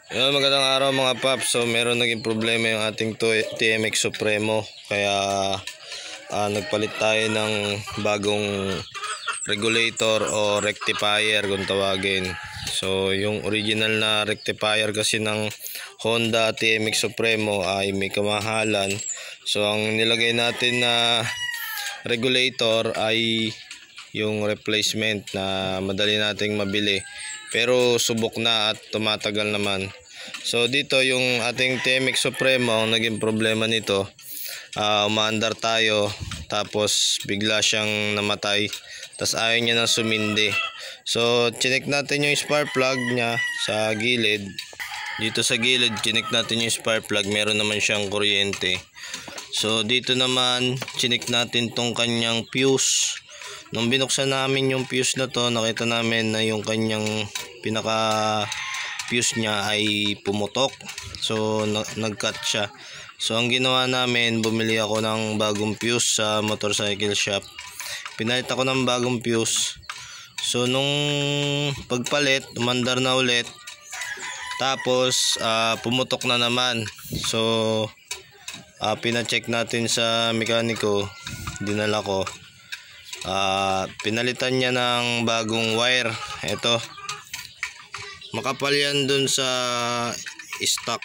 Magandang araw mga paps. So meron naging problema yung ating TMX Supremo. Kaya nagpalit tayo ng bagong regulator o rectifier kung tawagin. So yung original na rectifier kasi ng Honda TMX Supremo ay may kamahalan. So ang nilagay natin na regulator ay yung replacement na madali nating mabili, pero subok na at tumatagal naman. So dito yung ating TMX Supremo, ang naging problema nito, umaandar tayo tapos bigla siyang namatay, tas ayaw niya nang sumindi. So chinek natin yung spark plug niya sa gilid. Dito sa gilid chinek natin yung spark plug, meron naman siyang kuryente. So dito naman chinek natin tong kanyang fuse. Nung binuksan namin yung fuse na to, nakita namin na yung kanyang pinaka fuse niya ay pumutok. So nag-cut siya. So ang ginawa namin, bumili ako ng bagong fuse sa motorcycle shop. Pinalit ako ng bagong fuse. So nung pagpalit, umandar na ulit. Tapos pumutok na naman. So pina-check natin sa mekaniko, dinala ko. Pinalitan niya ng bagong wire. Ito, makapal yan dun sa stock.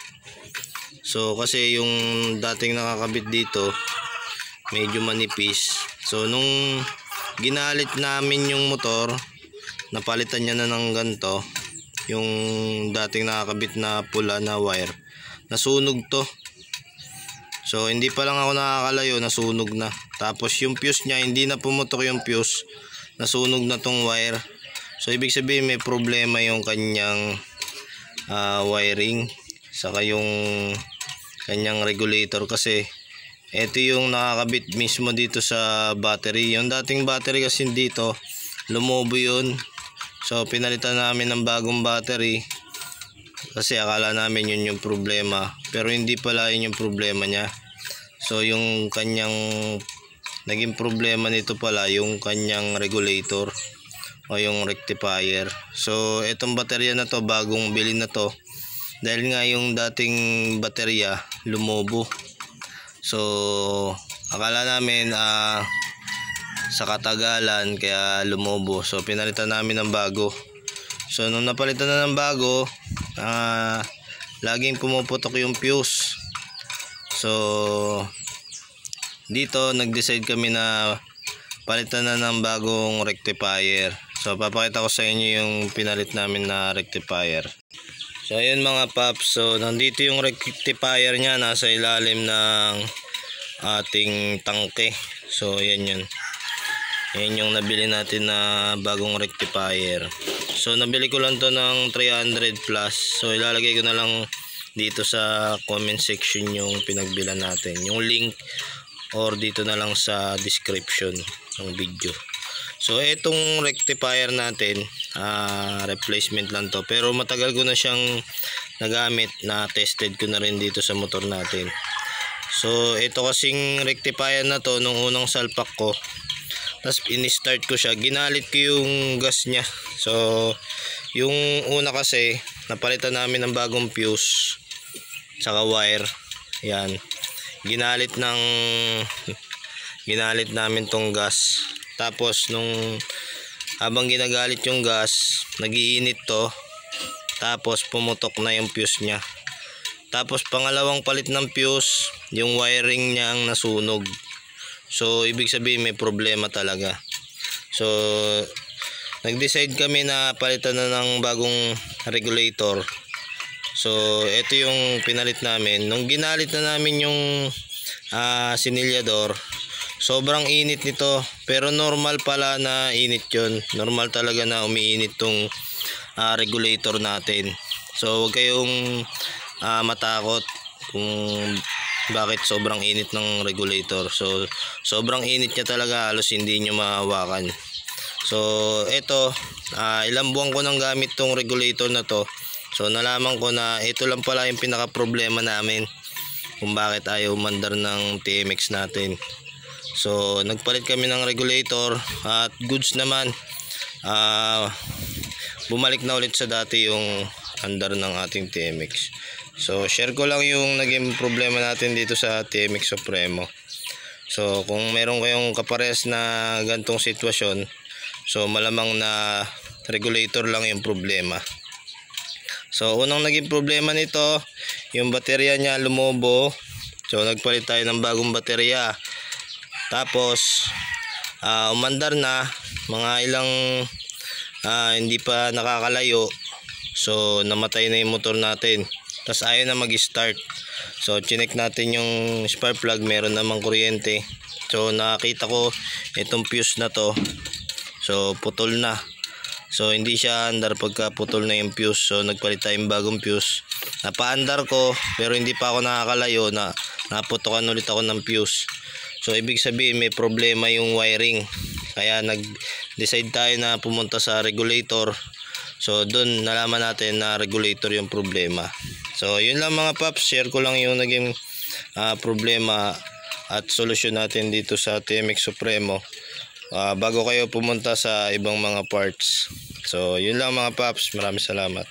So kasi yung dating nakakabit dito medyo manipis. So nung ginalit namin yung motor, napalitan niya na ng ganito. Yung dating nakakabit na pula na wire, nasunog to. So hindi pa lang ako nakakalayo, nasunog na. Tapos yung fuse niya, hindi na pumutok yung fuse, nasunog na tong wire. So ibig sabihin may problema yung kanyang wiring, saka yung kanyang regulator. Kasi ito yung nakakabit mismo dito sa battery. Yung dating battery kasi dito, lumobo yun. So pinalitan namin ng bagong battery kasi akala namin yun yung problema, pero hindi pala yun yung problema niya. So yung kanyang naging problema nito pala yung kanyang regulator o yung rectifier. So itong baterya na to, bagong bili na to, dahil nga yung dating baterya lumobo. So akala namin sa katagalan kaya lumobo. So pinalitan namin ng bago. So nung napalitan na ng bago, laging pumuputok yung fuse. So dito nag-decide kami na palitan na ng bagong rectifier. So papakita ko sa inyo yung pinalit namin na rectifier. So ayun mga paps, so nandito yung rectifier niya, nasa ilalim ng ating tangke. So yan yun. Yan yung nabili natin na bagong rectifier. So nabili ko lang to ng 300 plus. So ilalagay ko na lang dito sa comment section yung pinagbilan natin, yung link, or dito na lang sa description ng video. So itong rectifier natin, replacement lang to, pero matagal ko na siyang nagamit, na tested ko na rin dito sa motor natin. So ito kasing rectifier na to, nung unang salpak ko, tapos in-start ko siya, ginalit ko yung gas niya. So yung una kasi napalitan namin ng bagong fuse saka wire. Yan, ginalit namin tong gas. Tapos nung habang ginagalit yung gas, nagiinit to, tapos pumutok na yung fuse niya. Tapos pangalawang palit ng fuse, yung wiring niya ang nasunog. So ibig sabihin may problema talaga. So nag-decide kami na palitan na ng bagong regulator. So ito yung pinalit namin. Nung ginalit na namin yung sinilyador, sobrang init nito, pero normal pala na init yun. Normal talaga na umiinit tong regulator natin. So huwag kayong matakot kung bakit sobrang init ng regulator. So sobrang init niya talaga, halos hindi nyo mahawakan. So ito, ilang buwan ko nang gamit tong regulator na to. So nalaman ko na ito lang pala yung pinaka problema namin kung bakit ayaw umandar ng TMX natin. So nagpalit kami ng regulator at goods naman. Bumalik na ulit sa dati yung andar ng ating TMX. So share ko lang yung naging problema natin dito sa TMX Supremo. So kung meron kayong kapares na gantong sitwasyon, so malamang na regulator lang yung problema. So unang naging problema nito, yung baterya niya lumobo. So nagpalit tayo ng bagong baterya. Tapos umandar na mga ilang hindi pa nakakalayo. So namatay na yung motor natin. Tapos ayaw na mag-start. So chinek natin yung spark plug, meron namang kuryente. So nakita ko itong fuse na to. So putol na. So hindi siya andar pagka putol na yung fuse. So nagpalit tayong bagong fuse. Napaandar ko pero hindi pa ako nakakalayo, na naputokan ulit ako ng fuse. So ibig sabihin may problema yung wiring. Kaya nag-decide tayo na pumunta sa regulator. So doon nalaman natin na regulator yung problema. So yun lang mga paps, share ko lang yung naging problema at solusyon natin dito sa TMX Supremo. Bago kayo pumunta sa ibang mga parts. So yun lang mga paps, maraming salamat.